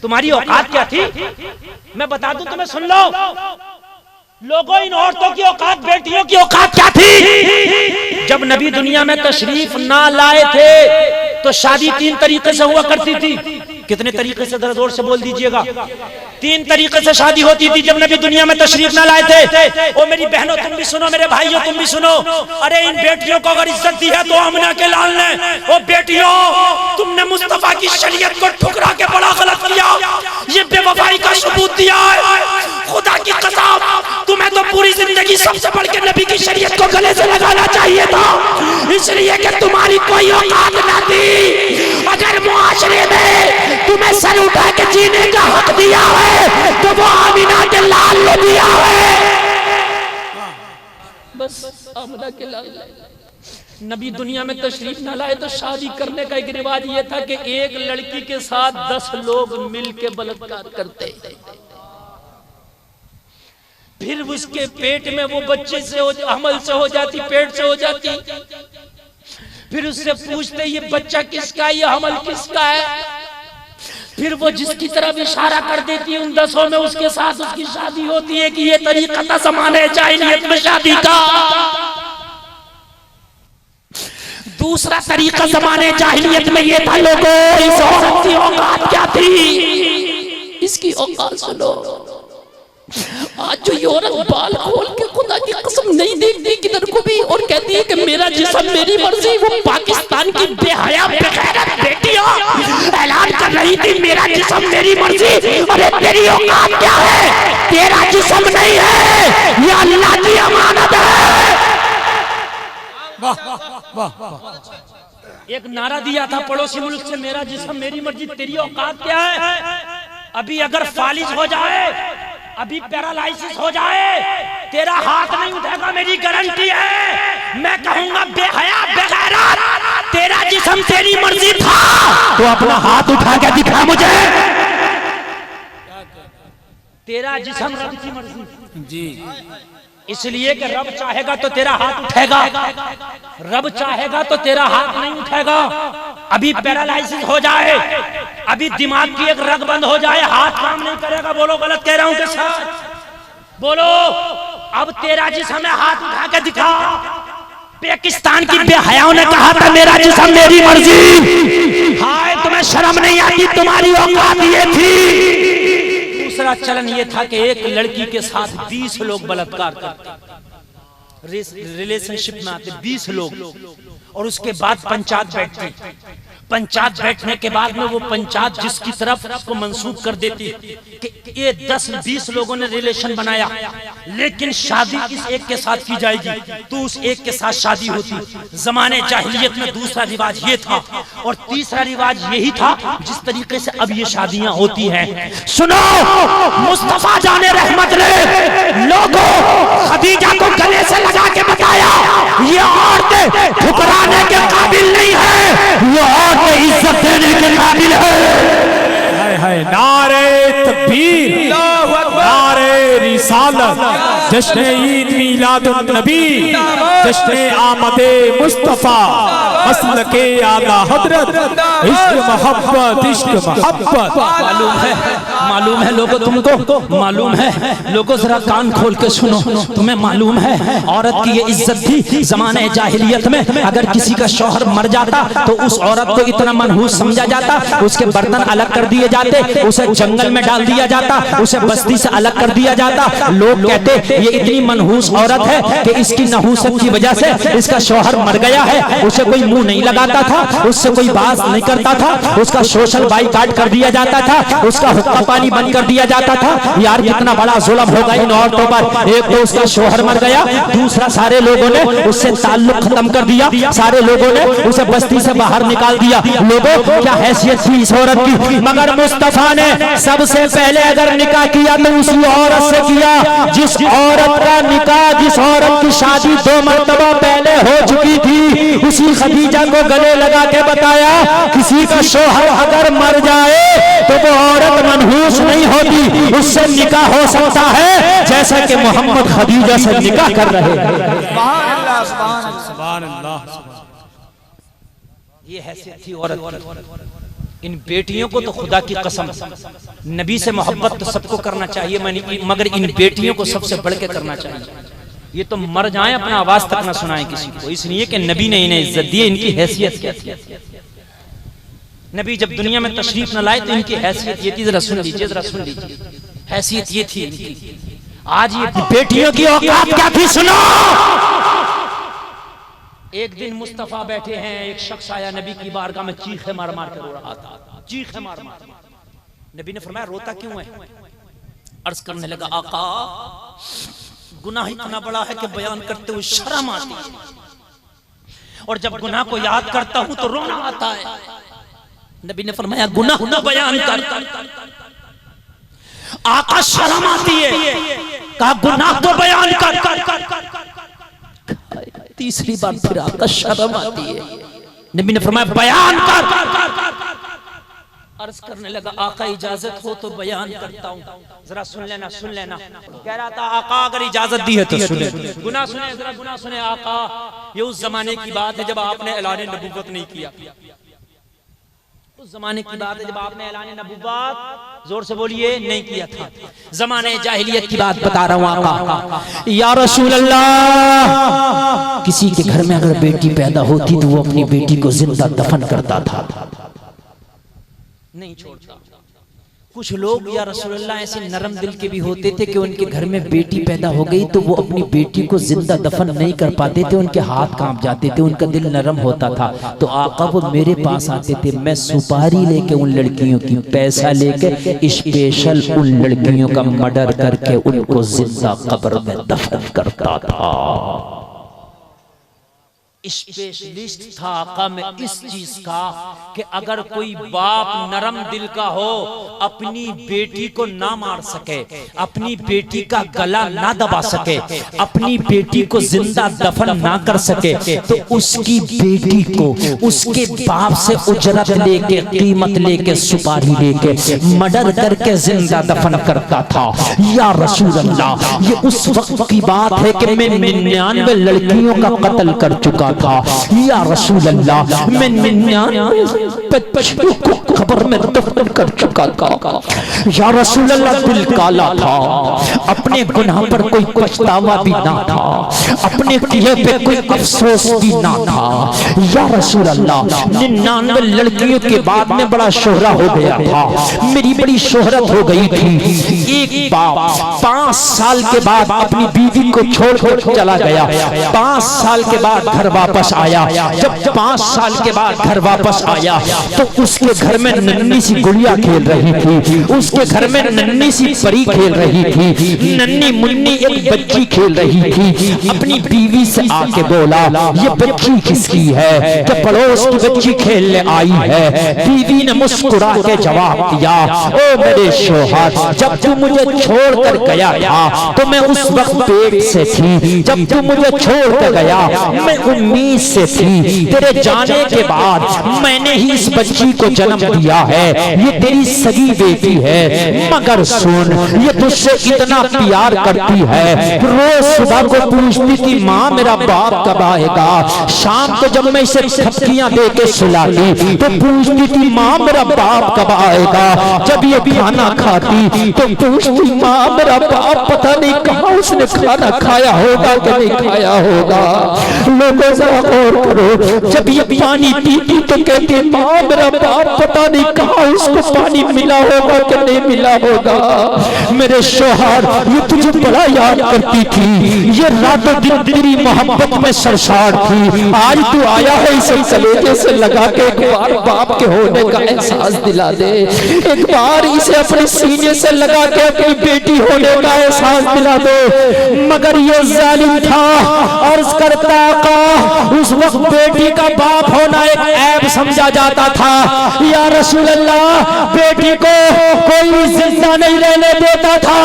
तुम्हारी औकात क्या थी? मैं बता दूं तुम्हें, सुन लो लोगों, इन औरतों की औकात, बेटियों की औकात क्या थी? जब नबी दुनिया में तशरीफ ना लाए थे तो शादी 3 तरीके से हुआ करती थी। कितने तरीके से, जरा जोर से बोल दीजिएगा। 3 तरीके से शादी होती थी जब नबी दुनिया में तशरीफ ना लाए थे। ओ मेरी बहनों तुम भी सुनो, मेरे भाइयों तुम भी सुनो। अरे इन बेटियों को अगर इज्जत दी है तो आमना के लाल ने, ओ बेटियों तुमने मुस्तफा की शरीयत को ठुकरा के बड़ा गलत किया, ये बेवफाई का सबूत दिया है। खुदा की कसम, तुम्हें तो पूरी जिंदगी सबसे बढ़ के नबी की शरीयत को गले से लगाना चाहिए था, इसलिए कि तुम्हारी कोई औकात न थी। अगर मुआशरे में तुम्हें सर उठा के जीने का हक दिया है तो वो आमिना के लाल ने दिया है। बस आमिना के लाल। नबी दुनिया में तशरीफ न लाए तो शादी करने का एक रिवाज ये था कि एक लड़की के साथ 10 लोग मिल के बलात्कार करते, फिर उसके पेट में वो बच्चे से हमल से हो जाती, पेट से हो जाती, फिर उससे पूछते ये बच्चा किसका है, ये हमल किसका है, फिर वो जिसकी तरफ इशारा कर देती है उन 10 में उसके साथ उसकी शादी होती है कि ये तरीका था ज़माने जाहिलियत में शादी का। दूसरा तरीका ज़माने जाहिलियत में ये था, लोगों इस औरत की औकात क्या थी, इसकी औकात सुनो। आज जो ये औरत बाल खोल के खुदा की कसम नहीं देखती किधर को भी और कहती है कि मेरा जिस्म मेरी मर्जी, वो पाकिस्तान की बेहया बेगैरत बेटियां ऐलान कर रही थी मेरा जिस्म मेरी मर्जी। अरे तेरी औकात क्या है? तेरा जिस्म नहीं है, ये अल्लाह की अमानत है। एक नारा दिया था पड़ोसी मुल्क से, मेरा जिस्म मेरी मर्जी, तेरी औकात क्या है? अभी अगर फालिज हो जाए, अभी पैरालाइसिस हो जाए, तेरा हाथ नहीं उठेगा, मेरी गारंटी है। मैं कहूंगा बेहया बेगैरत, तेरा जिस्म तेरी मर्जी था तो अपना हाथ उठा के दिखा मुझे। तेरा जिस्म रब की मर्जी जी, इसलिए कि रब चाहेगा तो तेरा हाथ उठेगा, रब चाहेगा तो तेरा हाथ नहीं उठेगा। अभी पैरालाइसिस हो जाए, अभी दिमाग की एक रग बंद हो जाए, हाथ काम नहीं करेगा। बोलो गलत कह रहा हूं के साथ? बोलो। अब तेरा जिस्म है, हाथ उठा के दिखा। पाकिस्तान की बेहयाओं ने कहा था मेरा जिस्म मेरी मर्जी। हाय तुम्हें शर्म नहीं आती? तुम्हारी औकात ये थी। दूसरा चलन ये था कि एक लड़की के साथ 20 लोग बलात्कार करते, रिलेशनशिप में आते 20 लोग, और उसके बाद पंचायत बैठती। पंचायत बैठने के बाद में वो पंचायत जिसकी तरफ उसको मंसूब कर देती कि ये 10-20 लोगों ने रिलेशन बनाया, लेकिन शादी इस एक के साथ की जाएगी, तो उस एक के साथ शादी होती। जमाने जाहिलियत में दूसरा रिवाज ये था, और तीसरा रिवाज यही था जिस तरीके से अब ये शादियां होती हैं। सुनो, मुस्तफा जाने रहमत ने लोगों खदीजा को गले से लगा के बताया, ये औरतें ठुकराने के काबिल नहीं है, ये औरतें इज्जत देने के काबिल है। है नारे तकबीर, नारे रिसालत, जश्न ईद मीलादुन नबी, जश्न आमदे मुस्तफा, मसलके आला हजरत, इश्क मोहब्बत, इश्क मोहब्बत। मालूम है लोगों, तुमको मालूम है लोगों, जरा कान खोल के सुनो। तुम्हें मालूम है औरत की ये इज्जत थी जमाने जाहिलियत में। अगर किसी का शौहर मर जाता तो उस औरत को इतना मनहूस समझा जाता, उसके बर्तन अलग कर दिए जाते, उसे जंगल में डाल दिया जाता, उसे बस्ती से अलग कर दिया जाता। लोग कहते ये इतनी मनहूस औरत है कि इसकी नहूसत की वजह से इसका शौहर मर गया है। उसे कोई मुंह नहीं लगाता था, उससे कोई बात नहीं करता था, उसका सोशल बाइकाट कर दिया जाता था, उसका हुक्का पानी बंद कर दिया जाता था। यार कितना बड़ा जुल्म होगा इन औरतों पर। एक तो उसका शौहर मर गया, दूसरा सारे लोगों ने उससे ताल्लुक खत्म कर दिया, सारे लोगों ने उसे बस्ती से बाहर निकाल दिया। लोगों क्या हैसियत थी इस औरत की। मगर मुस्तफा ने सबसे पहले अगर निकाह किया तो उसी औरत से किया जिस औरत का निकाह, जिस औरत की शादी 2 मरतबा पहले हो चुकी थी। उसी खदीजा को गले लगा के बताया किसी का शौहर अगर मर जाए तो वो औरत मनहूस नहीं होती, उससे निकाह हो सकता है जैसा कि मोहम्मद खदीजा से निकाह कर रहे हैं। ये हैसियत थी औरत की। इन बेटियों को तो खुदा की कसम, नबी से मोहब्बत तो सबको करना चाहिए, मगर इन बेटियों को सबसे बढ़ के करना चाहिए। ये तो मर जाएं अपना आवाज तक ना सुनाएं किसी को, इसलिए कि नबी ने इन्हें इज्जत दी। इनकी हैसियत क्या थी? नबी जब दुनिया में तशरीफ न लाए तो इनकी हैसियत ये थी, जरा सुन लीजिए, जरा सुन लीजिए, हैसियत ये थी इनकी। आज ये बेटियों की औकात क्या थी सुनो। एक दिन मुस्तफा बैठे हैं, एक शख्स आया नबी की बारगाह में, चीखे मार मार कर रो रहा था, चीखे मार मार। नबी ने फरमाया रोता क्यों है? अर्ज करने लगा आका गुनाह इतना बड़ा है कि बयान करते हुए शर्म आती है, और जब गुनाह को याद करता हूं तो रोना आता है। नबी ने फरमाया गुनाह को बयान कर। आका शर्म आती है, कहा गुनाह को बयान कर। तीसरी बार फिर आका शर्म आती है, नबी ने फरमाया बयान कर। अर्ज करने लगा आका इजाजत हो तो बयान करता हूँ, जरा सुन लेना, सुन लेना। कह रहा था आका अगर इजाजत दी है तो सुने, गुनाह सुने, जरा गुनाह सुने आका। ये उस जमाने की बात है जब आपने ऐलान नबूवत नहीं किया, उस जमाने की बात है जब आपने ऐलान नबूवत, जोर से बोलिए, नहीं किया था। जमाने जाहिलियत की बात बता रहा हूँ आका। या रसूल अल्लाह, किसी के घर में अगर बेटी पैदा होती तो वो अपनी बेटी को जिंदा दफन करता था, नहीं छोड़ता। कुछ लोग या रसूलुल्लाह ऐसे नरम दिल के भी होते थे कि उनके घर में बेटी पैदा हो गई तो वो अपनी बेटी को जिंदा दफन नहीं कर पाते थे, उनके हाथ कांप जाते थे, उनका दिल नरम होता था। तो आका वो मेरे पास आते थे, मैं सुपारी लेके उन लड़कियों की, पैसा लेके स्पेशल उन लड़कियों का मर्डर करके उनको जिंदा कब्र में दफन करता था। स्पेशलिस्ट था आका में इस चीज का कि अगर कोई बाप नरम दिल का हो, अपनी बेटी को ना मार सके, अपनी बेटी का गला ना दबा सके, अपनी बेटी को जिंदा दफन ना कर सके, तो उसकी बेटी को उसके बाप से उजरत लेके, कीमत लेके, सुपारी लेके मर्डर करके जिंदा दफन करता था। या रसूल अल्लाह, ये उस वक्त की बात है कि मैं 99 लड़कियों का कत्ल कर चुका था। या रसूल अल्लाह, मैं 99 बच्चों को कब्र में दफन कर चुका था। या रसूल अल्लाह, दिल काला था, अपने गुनाह पर कोई पछतावा भी ना था, अपने किए पे कोई अफसोस भी ना था। या रसूल अल्लाह, 99 लड़कियों के बाद में बड़ा शोहरा हो गया था, मेरी बड़ी शोहरत हो गई थी। एक बाप 5 साल के बाद अपनी बीवी को छोड़ चला गया, 5 साल के बाद घर वापस आया। जब 5 साल के बाद घर वापस आया तो उसके घर में नन्ही सी गुड़िया खेल रही थी, उसके घर में नन्ही सी परी खेल रही थी, नन्ही मुन्नी एक बच्ची खेल रही थी। अपनी बीवी से आके बोला ये बच्ची किसकी है? कि पड़ोस की बच्ची खेलने आई है। बीवी ने मुस्कुरा के जवाब दिया, ओ मेरे शौहर, जब तू मुझे छोड़ कर गया था तो मैं उस वक्त पेट से थी, जब तू मुझे छोड़ कर गया मैं उम्मीद से थी, तेरे जाने के बाद मैंने ही इस बच्ची को जन्म दिया है, ये तेरी सगी बेटी है। मगर सुन, ये तुझसे इतना प्यार करती है, रोज सुबह को पूछती थी माँ मेरा बाप कब आएगा, शाम को जब मैं इसे थपकियां दे के सुलाती तो पूछती थी माँ मेरा बाप कब आएगा। जब ये खाना खाती तो पूछती माँ मेरा बाप पता नहीं कहाँ उसने खाना खाया होगा कि नहीं खाया होगा। लोगों से और करो, जब ये पानी पीती तो कहती माँ मेरा बाप पता नहीं कहाँ उसको पानी मिला होगा कि नहीं मिला होगा। मेरे शौहर, ये तुझे बड़ा याद करती थी, ये रातों दिन तेरी मोहब्बत में सरसार थी। आज तू आया है इसे कलेजे से लगा के एक बार बाप के होने का एहसास दिला दे, एक बार इसे अपने सीने से लगा के अपनी बेटी होने का एहसास दिला दे। मगर ये जालिम था, अर्ज करता का उस वक्त बेटी का बाप होना एक ऐब समझा जाता था। या रसूल अल्लाह, बेटी को कोई जिंदा नहीं रहने देता था।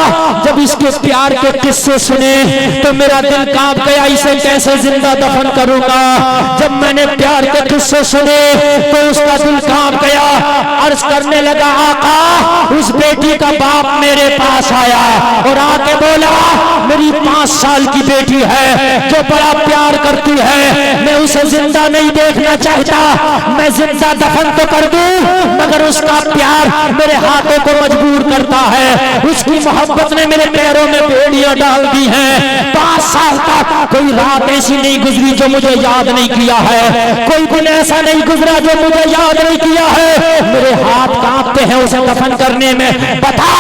जब इसके प्यार के किस्से सुने तो मेरा दिल कांप गया, इसे कैसे जिंदा दफन करूंगा। जब मैंने प्यार के किस्से सुने तो उसका दिल कांप गया। अर्ज करने लगा आका, उस बेटी का बाप मैं मेरे पास आया और आके बोला मेरी 5 साल की बेटी है जो बड़ा प्यार करती है, मैं उसे जिंदा नहीं देखना चाहता, मैं जिंदा दफन तो कर दूं मगर उसका प्यार मेरे हाथों को मजबूर करता है, उसकी मोहब्बत ने मेरे पैरों में बेड़ियां डाल दी हैं। 5 साल तक कोई रात ऐसी नहीं गुजरी जो मुझे याद नहीं किया है, कोई दिन ऐसा नहीं गुजरा जो मुझे याद नहीं किया है। मेरे हाथ कांपते हैं उसे दफन करने में। बता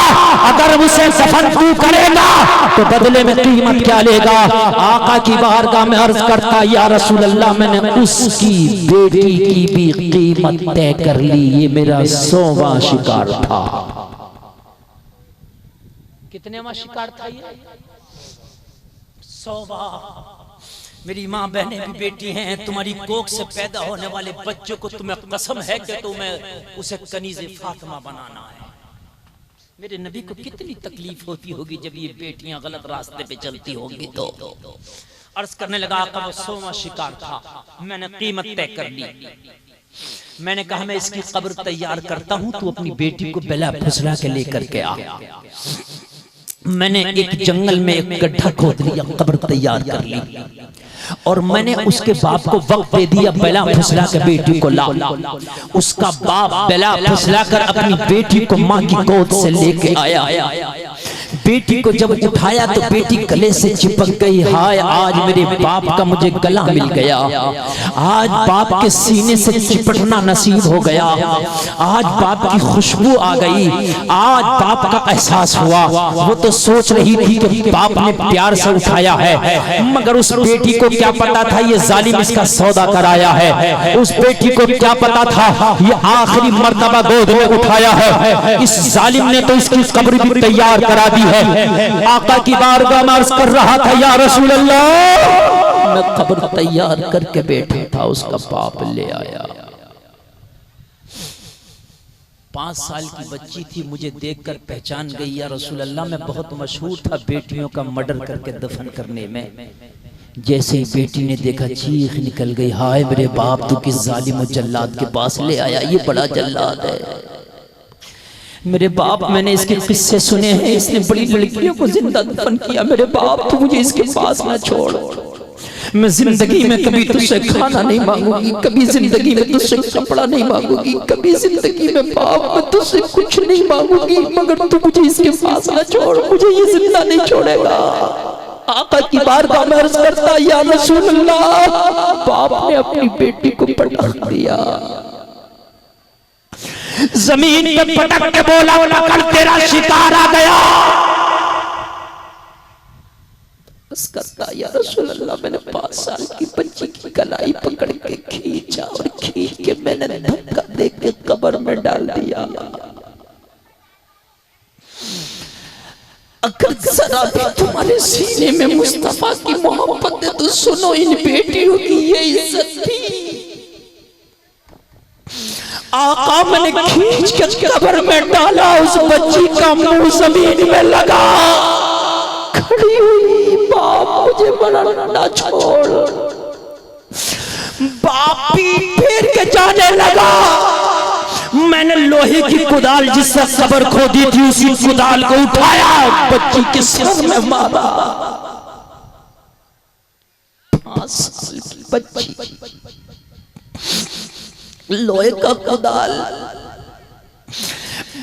अगर उसे दफन तू करेगा तो बदले में कीमत क्या लेगा? आका की बारगाह में अर्ज करता या रसूल अल्लाह मैंने उसकी बेटी की भी कीमत तय कर ली, ये मेरा 100वां शिकार था। कितनेवां शिकार था ये? 100वां। मेरी माँ बहनें भी बेटी हैं, तुम्हारी कोख से पैदा होने वाले बच्चों को तुम्हें कसम है कि तुम्हें उसे कनीज़े फातिमा बनाना है। मेरे नबी को कितनी तकलीफ होती होगी जब ये बेटियां गलत रास्ते पे चलती होंगी। तो अर्ज करने लगा आका वो 100वां शिकार था, मैंने कीमत तय कर ली। मैंने कहा मैं इसकी कब्र तैयार करता हूं, तू अपनी बेटी को बेला फुसला के लेकर के आ। मैंने एक जंगल में एक गड्ढा खोद लिया, कब्र तैयार कर ली और मैंने उसके बाप को वक्त दे दिया बेला फुसला के बेटी को ला। उसका बाप बेला फुसला कर अपनी बेटी को माँ की गोद से लेके आया। बेटी को जब उठाया तो बेटी गले से चिपक गई। हाय आज मेरे बाप का मुझे गला मिल गया, आज बाप के सीने से चिपटना नसीब हो गया, आज बाप की खुशबू आ गई, आज बाप का एहसास हुआ। वो तो सोच रही थी कि बाप ने प्यार से उठाया है, मगर उस बेटी को क्या पता था ये जालिम इसका सौदा कराया है। उस बेटी को क्या पता था ये आखिरी मर्तबा गोद में उठाया है। इस जालिम ने तो इसकी कब्र भी तैयार करा दी है। आका की बारगाह में अर्ज कर रहा था या रसूल अल्लाह मैं कब्र तैयार करके बैठा था, उसका बाप ले आया। 5 साल की बच्ची थी, मुझे देखकर पहचान गई या रसूल अल्लाह मैं बहुत मशहूर था बेटियों का मर्डर करके दफन करने में। जैसे ही बेटी ने देखा चीख निकल गई, हाय मेरे बाप तू किस जालिम जल्लाद के पास ले आया, ये बड़ा जल्लाद है। मेरे बाप मैंने इसके किस्से सुने हैं, इसने बड़ी लड़कियों को जिंदा दफन किया। मेरे बाप तू मुझे इसके पास ना छोड़, मैं जिंदगी में कभी तुझसे खाना नहीं मांगूंगी, कभी जिंदगी में तुझसे कपड़ा नहीं मांगूंगी, कभी जिंदगी में बाप मैं तुझसे कुछ नहीं मांगूंगी, मगर तू मुझे इसके पास ना छोड़, मुझे ये जिंदा नहीं छोड़ेगा। आका की बारगाह में अर्ज करता या रसूल अल्लाह बाप ने अपनी बेटी को पटक दिया, जमीन पे पटक के बोला पकड़ तेरा शिकार आ गया। करता या रसूल अल्लाह मैंने 5 साल की बच्ची की कलाई पकड़ के खींचा और खींच के मैंने धक्का दे के कब्र में डाल दिया। अगर जरा भी तुम्हारे सीने में मुस्तफा की मोहब्बत है तो सुनो इन बेटियों की ये इज्जत थी। आका मैंने खींच के कब्र में डाला, उस बच्ची का मुंह जमीन में लगा, खड़ी हुई बाप मुझे मरना ना छोड़। बाप भी फिर के जाने लगा। मैंने लोहे की कुदाल जिससे कब्र खोदी थी उसी कुदाल को उठाया, बच्ची के सर में मारा। 5 साल की बच्ची, लोहे का कुदाल,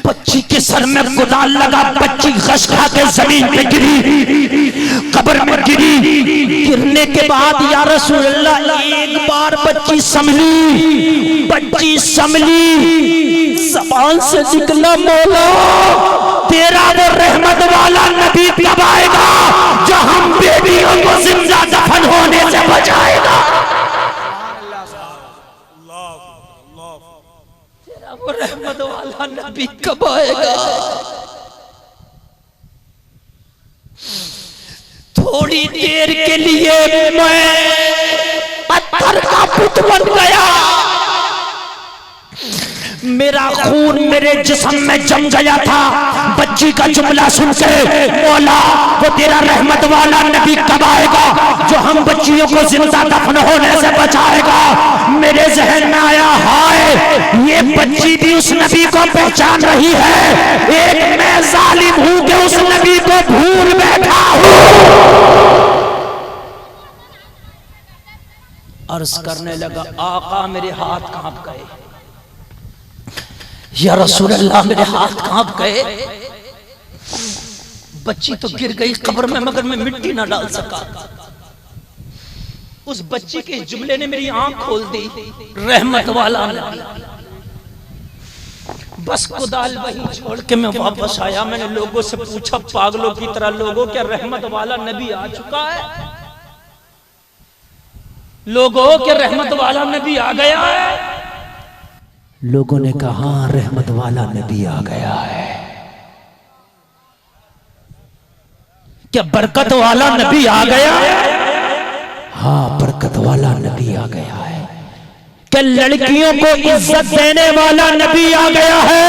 बच्ची के सर में कुदाल लगा, बच्ची गश खा के जमीन पे गिरी, कब्र में गिरी। गिरने के बाद या रसूल अल्लाह एक बार बच्ची संभली, बच्ची संभली, ज़बान से निकला मौला तेरा वो रहमत वाला नबी कब आएगा जो हम बेबियों को जिंदा दफन होने से बचाएगा। वो रहमत वाला नबी कब आएगा। थोड़ी देर के लिए मैं पत्थर का पुत बन गया, मेरा खून मेरे जिस्म में जम गया था। बच्ची का जुमला सुन के मौला वो तेरा रहमत वाला नबी कब आएगा जो हम बच्चियों को जिंदा दफन होने से बचाएगा। मेरे जहन में आया हाय ये बच्ची भी उस नबी को पहचान रही है, एक मैं जालिम हूँ उस नबी को भूल बैठा हूं। अर्ज करने लगा, आका मेरे हाथ कांप गए, या रसूल अल्लाह मेरे हाथ कांप गए। बच्ची तो गिर गई कब्र में, मगर मैं मिट्टी ना डाल सका। उस बच्ची के जुमले ने मेरी आंख खोल दी, रहमत वाला नबी। बस कुदाल वही छोड़ के मैं वापस आया। मैंने लोगों से पूछा, पागलों की तरह, लोगों क्या रहमत वाला नबी आ चुका है? लोगों के रहमत वाला नबी आ गया है? लोगों ने कहा, रहमत वाला नबी आ गया है। क्या बरकत वाला नबी आ गया है? हाँ, बरकत वाला नबी आ गया है। क्या लड़कियों को इज्जत देने वाला नबी आ गया है?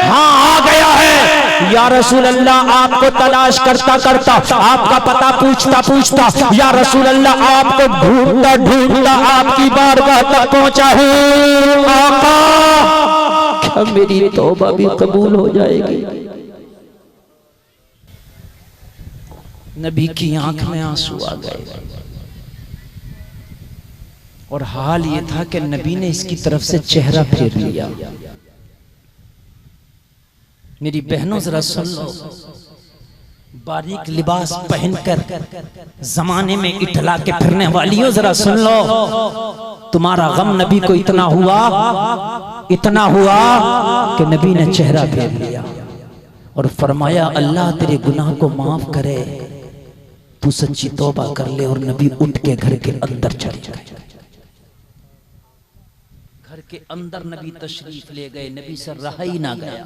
हाँ, आ गया है। या रसूल अल्लाह, आपको तलाश करता करता, आपका पता पूछता पूछता, या रसूल अल्लाह आपको ढूंढता ढूंढता आपकी बारगाह तक पहुंचा हूं। आका, क्या मेरी तौबा भी कबूल हो जाएगी? नबी की आंख में आंसू आ गए और हाल ये था कि नबी ने इसकी तरफ से चेहरा फेर लिया। मेरी बहनों जरा सुन लो, बारीक लिबास पहनकर जमाने में इठला के फिरने वालियों जरा सुन लो, तुम्हारा गम नबी को इतना हुआ कि नबी ने चेहरा फेर लिया और फरमाया, अल्लाह तेरे गुनाह को माफ करे, तू सच्ची तौबा कर ले। और नबी उठ के घर के अंदर चले गए। घर के अंदर नबी तशरीफ ले गए, नबी से रहा ही ना गया।